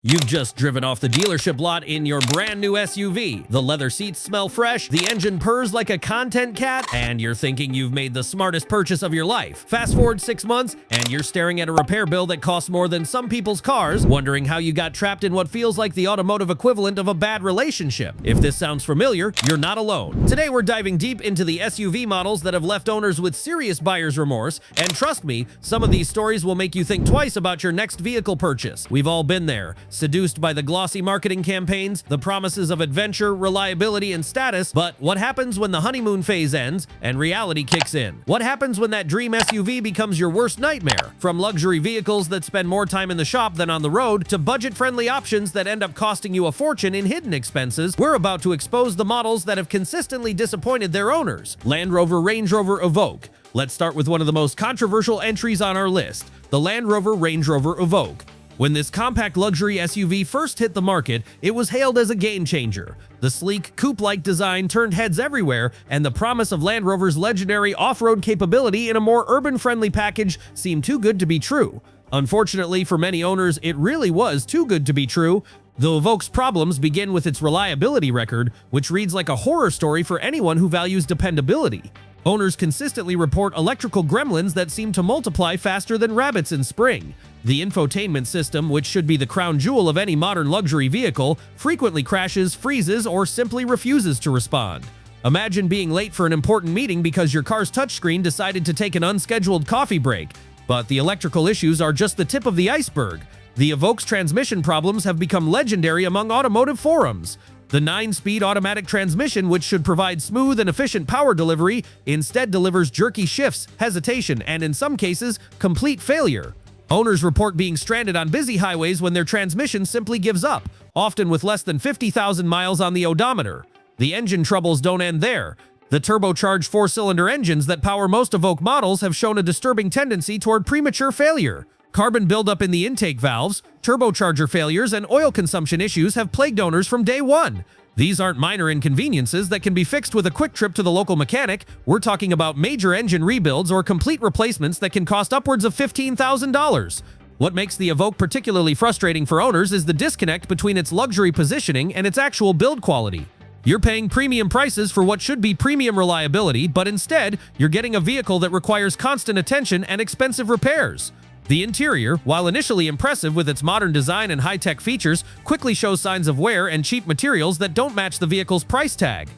You've just driven off the dealership lot in your brand new SUV. The leather seats smell fresh, the engine purrs like a content cat, and you're thinking you've made the smartest purchase of your life. Fast forward 6 months, and you're staring at a repair bill that costs more than some people's cars, wondering how you got trapped in what feels like the automotive equivalent of a bad relationship. If this sounds familiar, you're not alone. Today we're diving deep into the SUV models that have left owners with serious buyer's remorse, and trust me, some of these stories will make you think twice about your next vehicle purchase. We've all been there. Seduced by the glossy marketing campaigns, the promises of adventure, reliability, and status, but what happens when the honeymoon phase ends and reality kicks in? What happens when that dream SUV becomes your worst nightmare? From luxury vehicles that spend more time in the shop than on the road, to budget-friendly options that end up costing you a fortune in hidden expenses, we're about to expose the models that have consistently disappointed their owners. Land Rover Range Rover Evoke. Let's start with one of the most controversial entries on our list, the Land Rover Range Rover Evoke. When this compact luxury SUV first hit the market, it was hailed as a game-changer. The sleek, coupe-like design turned heads everywhere, and the promise of Land Rover's legendary off-road capability in a more urban-friendly package seemed too good to be true. Unfortunately for many owners, it really was too good to be true. The Evoke's problems begin with its reliability record, which reads like a horror story for anyone who values dependability. Owners consistently report electrical gremlins that seem to multiply faster than rabbits in spring. The infotainment system, which should be the crown jewel of any modern luxury vehicle, frequently crashes, freezes, or simply refuses to respond. Imagine being late for an important meeting because your car's touchscreen decided to take an unscheduled coffee break. But the electrical issues are just the tip of the iceberg. The Evoke's transmission problems have become legendary among automotive forums. The 9-speed automatic transmission, which should provide smooth and efficient power delivery, instead delivers jerky shifts, hesitation, and in some cases, complete failure. Owners report being stranded on busy highways when their transmission simply gives up, often with less than 50,000 miles on the odometer. The engine troubles don't end there. The turbocharged 4-cylinder engines that power most Evoke models have shown a disturbing tendency toward premature failure. Carbon buildup in the intake valves, turbocharger failures, and oil consumption issues have plagued owners from day one. These aren't minor inconveniences that can be fixed with a quick trip to the local mechanic. We're talking about major engine rebuilds or complete replacements that can cost upwards of $15,000. What makes the Evoke particularly frustrating for owners is the disconnect between its luxury positioning and its actual build quality. You're paying premium prices for what should be premium reliability, but instead, you're getting a vehicle that requires constant attention and expensive repairs. The interior, while initially impressive with its modern design and high-tech features, quickly shows signs of wear and cheap materials that don't match the vehicle's price tag.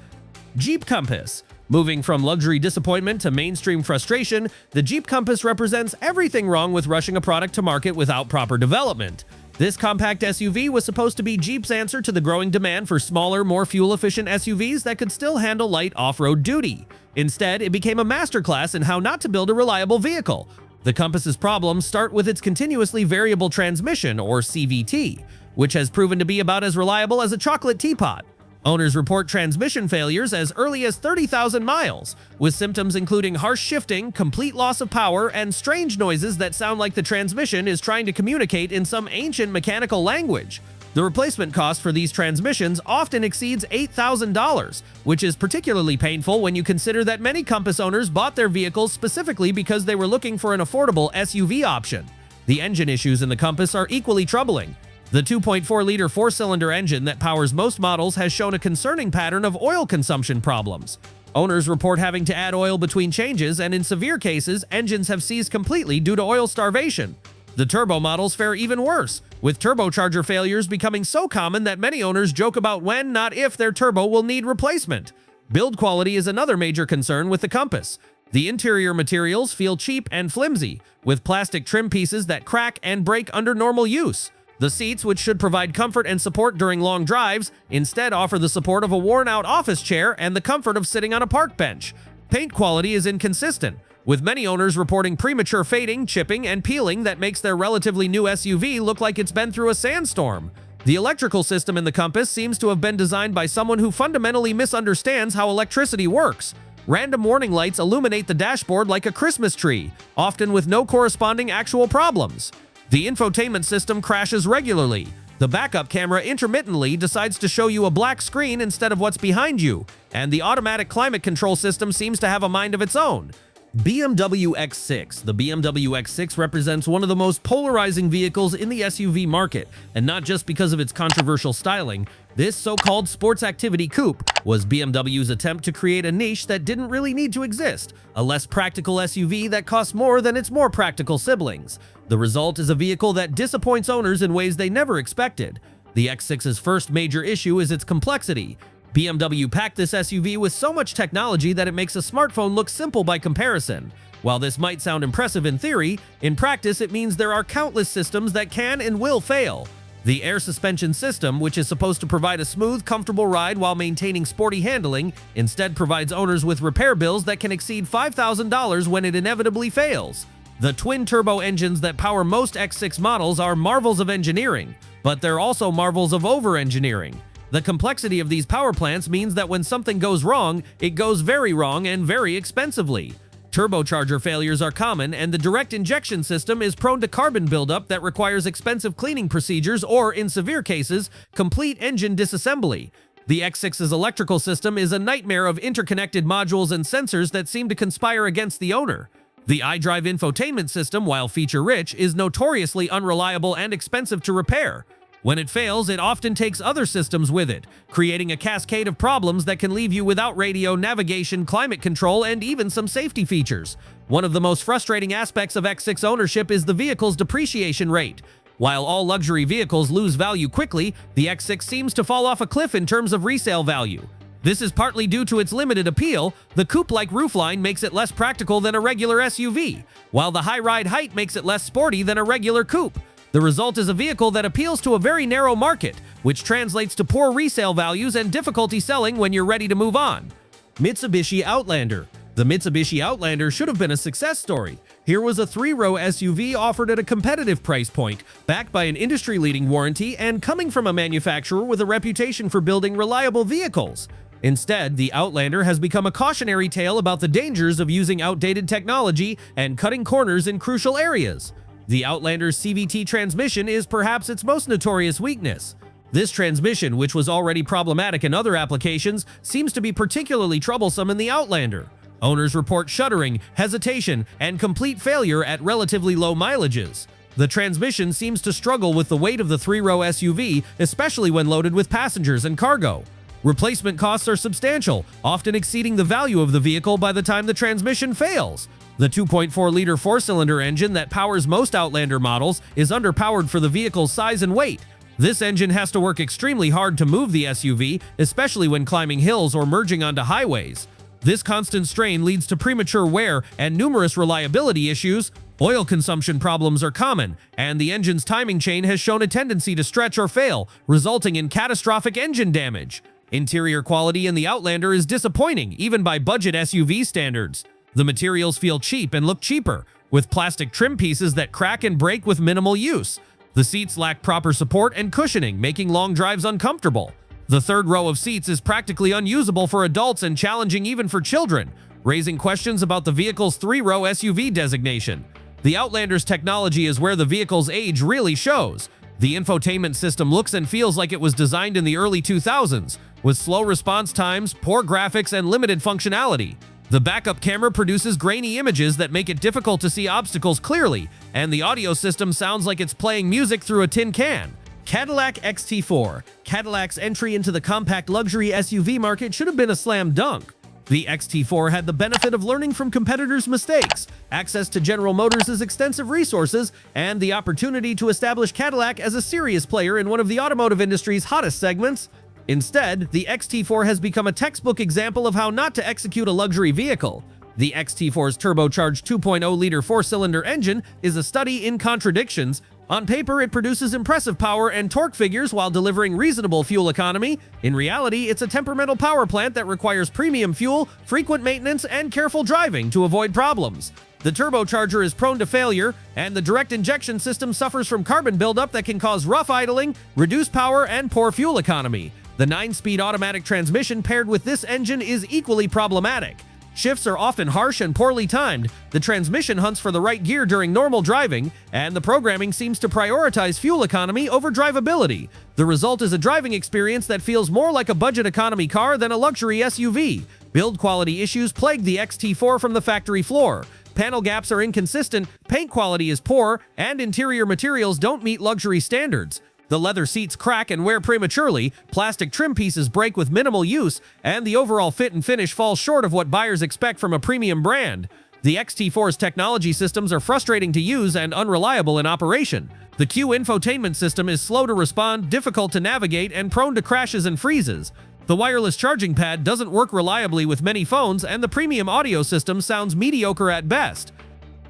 Jeep Compass. Moving from luxury disappointment to mainstream frustration, the Jeep Compass represents everything wrong with rushing a product to market without proper development. This compact SUV was supposed to be Jeep's answer to the growing demand for smaller, more fuel-efficient SUVs that could still handle light off-road duty. Instead, it became a masterclass in how not to build a reliable vehicle. The Compass's problems start with its continuously variable transmission, or CVT, which has proven to be about as reliable as a chocolate teapot. Owners report transmission failures as early as 30,000 miles, with symptoms including harsh shifting, complete loss of power, and strange noises that sound like the transmission is trying to communicate in some ancient mechanical language. The replacement cost for these transmissions often exceeds $8,000, which is particularly painful when you consider that many Compass owners bought their vehicles specifically because they were looking for an affordable SUV option. The engine issues in the Compass are equally troubling. The 2.4-liter 4-cylinder engine that powers most models has shown a concerning pattern of oil consumption problems. Owners report having to add oil between changes, and in severe cases, engines have seized completely due to oil starvation. The turbo models fare even worse, with turbocharger failures becoming so common that many owners joke about when, not if, their turbo will need replacement. Build quality is another major concern with the Compass. The interior materials feel cheap and flimsy, with plastic trim pieces that crack and break under normal use. The seats, which should provide comfort and support during long drives, instead offer the support of a worn-out office chair and the comfort of sitting on a park bench. Paint quality is inconsistent, with many owners reporting premature fading, chipping, and peeling that makes their relatively new SUV look like it's been through a sandstorm. The electrical system in the Compass seems to have been designed by someone who fundamentally misunderstands how electricity works. Random warning lights illuminate the dashboard like a Christmas tree, often with no corresponding actual problems. The infotainment system crashes regularly. The backup camera intermittently decides to show you a black screen instead of what's behind you, and the automatic climate control system seems to have a mind of its own. BMW X6. The BMW X6 represents one of the most polarizing vehicles in the SUV market, and not just because of its controversial styling. This so-called sports activity coupe was BMW's attempt to create a niche that didn't really need to exist, a less practical SUV that costs more than its more practical siblings. The result is a vehicle that disappoints owners in ways they never expected. The X6's first major issue is its complexity. BMW packed this SUV with so much technology that it makes a smartphone look simple by comparison. While this might sound impressive in theory, in practice it means there are countless systems that can and will fail. The air suspension system, which is supposed to provide a smooth, comfortable ride while maintaining sporty handling, instead provides owners with repair bills that can exceed $5,000 when it inevitably fails. The twin-turbo engines that power most X6 models are marvels of engineering, but they're also marvels of over-engineering. The complexity of these power plants means that when something goes wrong, it goes very wrong and very expensively. Turbocharger failures are common, and the direct injection system is prone to carbon buildup that requires expensive cleaning procedures or, in severe cases, complete engine disassembly. The X6's electrical system is a nightmare of interconnected modules and sensors that seem to conspire against the owner. The iDrive infotainment system, while feature-rich, is notoriously unreliable and expensive to repair. When it fails, it often takes other systems with it, creating a cascade of problems that can leave you without radio, navigation, climate control, and even some safety features. One of the most frustrating aspects of X6 ownership is the vehicle's depreciation rate. While all luxury vehicles lose value quickly, the X6 seems to fall off a cliff in terms of resale value. This is partly due to its limited appeal. The coupe-like roofline makes it less practical than a regular SUV, while the high ride height makes it less sporty than a regular coupe. The result is a vehicle that appeals to a very narrow market, which translates to poor resale values and difficulty selling when you're ready to move on. Mitsubishi Outlander. The Mitsubishi Outlander should have been a success story. Here was a 3-row SUV offered at a competitive price point, backed by an industry-leading warranty, and coming from a manufacturer with a reputation for building reliable vehicles. Instead, the Outlander has become a cautionary tale about the dangers of using outdated technology and cutting corners in crucial areas. The Outlander's CVT transmission is perhaps its most notorious weakness. This transmission, which was already problematic in other applications, seems to be particularly troublesome in the Outlander. Owners report shuddering, hesitation, and complete failure at relatively low mileages. The transmission seems to struggle with the weight of the 3-row SUV, especially when loaded with passengers and cargo. Replacement costs are substantial, often exceeding the value of the vehicle by the time the transmission fails. The 2.4-liter 4-cylinder engine that powers most Outlander models is underpowered for the vehicle's size and weight. This engine has to work extremely hard to move the SUV, especially when climbing hills or merging onto highways. This constant strain leads to premature wear and numerous reliability issues. Oil consumption problems are common, and the engine's timing chain has shown a tendency to stretch or fail, resulting in catastrophic engine damage. Interior quality in the Outlander is disappointing, even by budget SUV standards. The materials feel cheap and look cheaper, with plastic trim pieces that crack and break with minimal use. The seats lack proper support and cushioning, making long drives uncomfortable. The third row of seats is practically unusable for adults and challenging even for children, raising questions about the vehicle's 3-row SUV designation. The Outlander's technology is where the vehicle's age really shows. The infotainment system looks and feels like it was designed in the early 2000s, with slow response times, poor graphics, and limited functionality. The backup camera produces grainy images that make it difficult to see obstacles clearly, and the audio system sounds like it's playing music through a tin can. Cadillac XT4. Cadillac's entry into the compact luxury SUV market should have been a slam dunk. The XT4 had the benefit of learning from competitors' mistakes, access to General Motors' extensive resources, and the opportunity to establish Cadillac as a serious player in one of the automotive industry's hottest segments. Instead, the XT4 has become a textbook example of how not to execute a luxury vehicle. The XT4's turbocharged 2.0-liter 4-cylinder engine is a study in contradictions. On paper, it produces impressive power and torque figures while delivering reasonable fuel economy. In reality, it's a temperamental power plant that requires premium fuel, frequent maintenance, and careful driving to avoid problems. The turbocharger is prone to failure, and the direct injection system suffers from carbon buildup that can cause rough idling, reduced power, and poor fuel economy. The 9-speed automatic transmission paired with this engine is equally problematic. Shifts are often harsh and poorly timed, the transmission hunts for the right gear during normal driving, and the programming seems to prioritize fuel economy over drivability. The result is a driving experience that feels more like a budget economy car than a luxury SUV. Build quality issues plague the XT4 from the factory floor. Panel gaps are inconsistent, paint quality is poor, and interior materials don't meet luxury standards. The leather seats crack and wear prematurely, plastic trim pieces break with minimal use, and the overall fit and finish falls short of what buyers expect from a premium brand. The XT4's technology systems are frustrating to use and unreliable in operation. The Q infotainment system is slow to respond, difficult to navigate, and prone to crashes and freezes. The wireless charging pad doesn't work reliably with many phones, and the premium audio system sounds mediocre at best.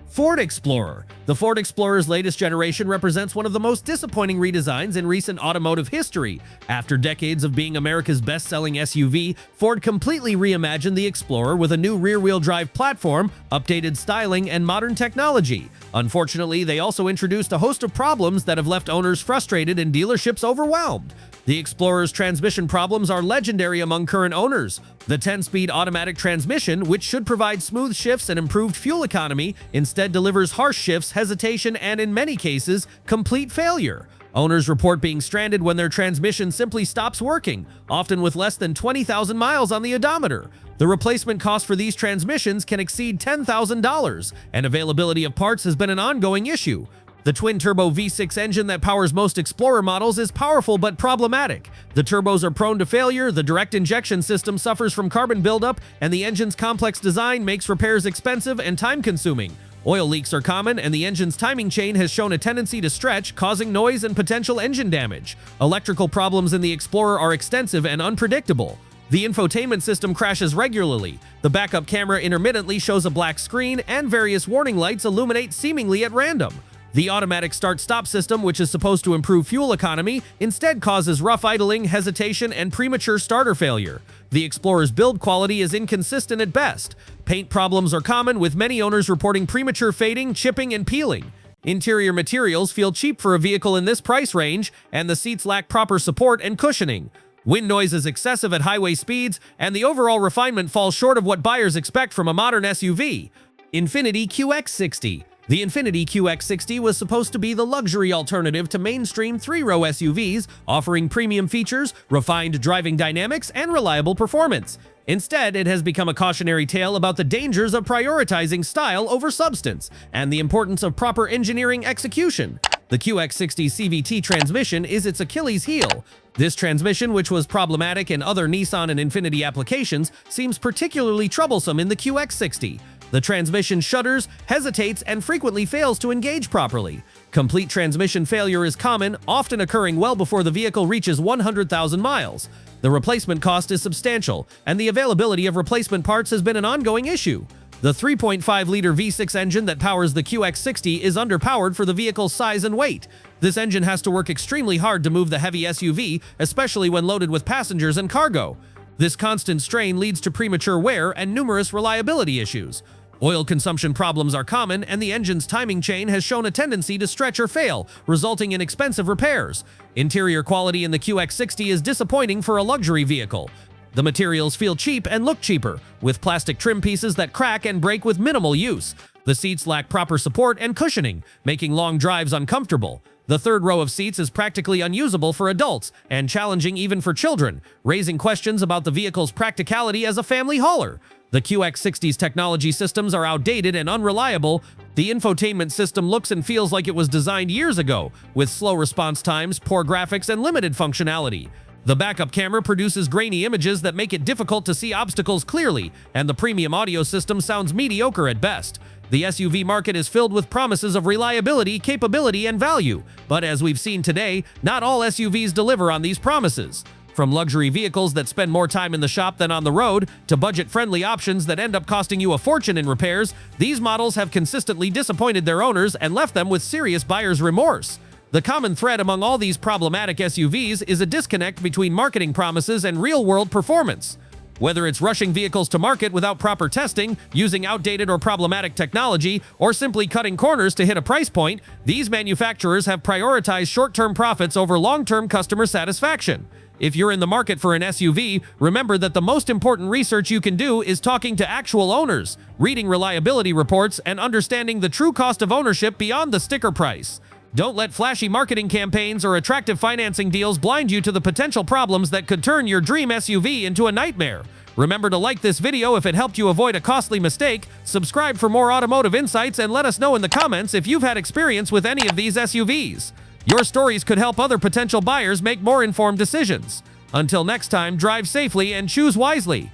Ford Explorer. The Ford Explorer's latest generation represents one of the most disappointing redesigns in recent automotive history. After decades of being America's best-selling SUV, Ford completely reimagined the Explorer with a new rear-wheel drive platform, updated styling, and modern technology. Unfortunately, they also introduced a host of problems that have left owners frustrated and dealerships overwhelmed. The Explorer's transmission problems are legendary among current owners. The 10-speed automatic transmission, which should provide smooth shifts and improved fuel economy, instead delivers harsh shifts, hesitation, and in many cases, complete failure. Owners report being stranded when their transmission simply stops working, often with less than 20,000 miles on the odometer. The replacement cost for these transmissions can exceed $10,000, and availability of parts has been an ongoing issue. The twin-turbo V6 engine that powers most Explorer models is powerful but problematic. The turbos are prone to failure, the direct injection system suffers from carbon buildup, and the engine's complex design makes repairs expensive and time-consuming. Oil leaks are common, and the engine's timing chain has shown a tendency to stretch, causing noise and potential engine damage. Electrical problems in the Explorer are extensive and unpredictable. The infotainment system crashes regularly. The backup camera intermittently shows a black screen, and various warning lights illuminate seemingly at random. The automatic start-stop system, which is supposed to improve fuel economy, instead causes rough idling, hesitation, and premature starter failure. The Explorer's build quality is inconsistent at best. Paint problems are common, with many owners reporting premature fading, chipping, and peeling. Interior materials feel cheap for a vehicle in this price range, and the seats lack proper support and cushioning. Wind noise is excessive at highway speeds, and the overall refinement falls short of what buyers expect from a modern SUV. Infiniti QX60. The Infiniti QX60 was supposed to be the luxury alternative to mainstream three-row SUVs, offering premium features, refined driving dynamics, and reliable performance. Instead, it has become a cautionary tale about the dangers of prioritizing style over substance, and the importance of proper engineering execution. The QX60 CVT transmission is its Achilles heel. This transmission, which was problematic in other Nissan and Infiniti applications, seems particularly troublesome in the QX60. The transmission shudders, hesitates, and frequently fails to engage properly. Complete transmission failure is common, often occurring well before the vehicle reaches 100,000 miles. The replacement cost is substantial, and the availability of replacement parts has been an ongoing issue. The 3.5-liter V6 engine that powers the QX60 is underpowered for the vehicle's size and weight. This engine has to work extremely hard to move the heavy SUV, especially when loaded with passengers and cargo. This constant strain leads to premature wear and numerous reliability issues. Oil consumption problems are common, and the engine's timing chain has shown a tendency to stretch or fail, resulting in expensive repairs. Interior quality in the QX60 is disappointing for a luxury vehicle. The materials feel cheap and look cheaper, with plastic trim pieces that crack and break with minimal use. The seats lack proper support and cushioning, making long drives uncomfortable. The third row of seats is practically unusable for adults and challenging even for children, raising questions about the vehicle's practicality as a family hauler. The QX60's technology systems are outdated and unreliable. The infotainment system looks and feels like it was designed years ago, with slow response times, poor graphics, and limited functionality. The backup camera produces grainy images that make it difficult to see obstacles clearly, and the premium audio system sounds mediocre at best. The SUV market is filled with promises of reliability, capability, and value, but as we've seen today, not all SUVs deliver on these promises. From luxury vehicles that spend more time in the shop than on the road, to budget-friendly options that end up costing you a fortune in repairs, these models have consistently disappointed their owners and left them with serious buyer's remorse. The common thread among all these problematic SUVs is a disconnect between marketing promises and real-world performance. Whether it's rushing vehicles to market without proper testing, using outdated or problematic technology, or simply cutting corners to hit a price point, these manufacturers have prioritized short-term profits over long-term customer satisfaction. If you're in the market for an SUV, remember that the most important research you can do is talking to actual owners, reading reliability reports, and understanding the true cost of ownership beyond the sticker price. Don't let flashy marketing campaigns or attractive financing deals blind you to the potential problems that could turn your dream SUV into a nightmare. Remember to like this video if it helped you avoid a costly mistake, subscribe for more automotive insights, and let us know in the comments if you've had experience with any of these SUVs. Your stories could help other potential buyers make more informed decisions. Until next time, drive safely and choose wisely.